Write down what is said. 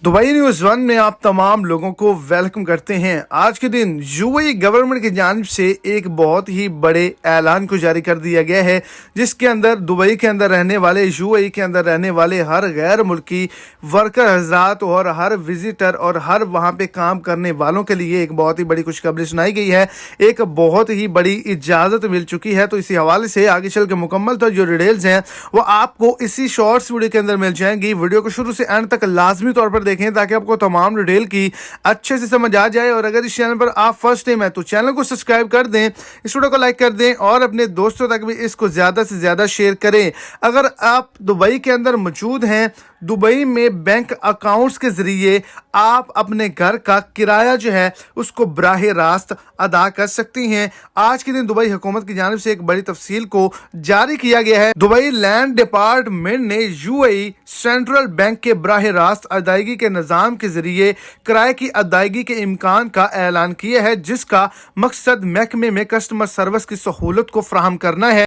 Dubai news one में आप तमाम लोगों को वेलकम करते हैं। आज के दिन यूएई गवर्नमेंट की जानिब से एक बहुत ही बड़े ऐलान को जारी कर दिया गया है, जिसके अंदर दुबई के अंदर रहने वाले, यूएई के अंदर रहने वाले हर गैर मुल्की वर्कर हजरात और हर विजिटर और हर वहाँ पे काम करने वालों के लिए एक बहुत ही बड़ी खुशखबरी सुनाई गई है। एक बहुत ही बड़ी इजाज़त मिल चुकी है। तो इसी हवाले से आगे चल के मुकम्मल तो जो डिटेल्स हैं वो आपको इसी शॉर्ट्स वीडियो के अंदर मिल जाएंगी। वीडियो को शुरू से एंड तक लाजमी तौर पर देखें ताकि आपको तमाम डिटेल की अच्छे से समझ आ जाए। और अगर इस चैनल पर आप फर्स्ट टाइम है तो चैनल को सब्सक्राइब कर दें, इस वीडियो को लाइक कर दें और अपने दोस्तों तक भी इसको ज़्यादा से ज़्यादा शेयर करें। अगर आप दुबई के अंदर मौजूद हैं, दुबई में बैंक अकाउंट्स के ज़रिए आप अपने घर का किराया जो है उसको बराह रास्त अदा कर सकती हैं। आज के दिन दुबई हुकूमत की जानिब से एक बड़ी तफसील को जारी किया गया है। दुबई लैंड डिपार्टमेंट ने यूएई सेंट्रल बैंक के बराह रास्त अदायगी के निज़ाम के ज़रिए किराए की अदायगी के इम्कान का ऐलान किया है, जिसका मकसद महकमे में कस्टमर सर्विस की सहूलत को फराहम करना है।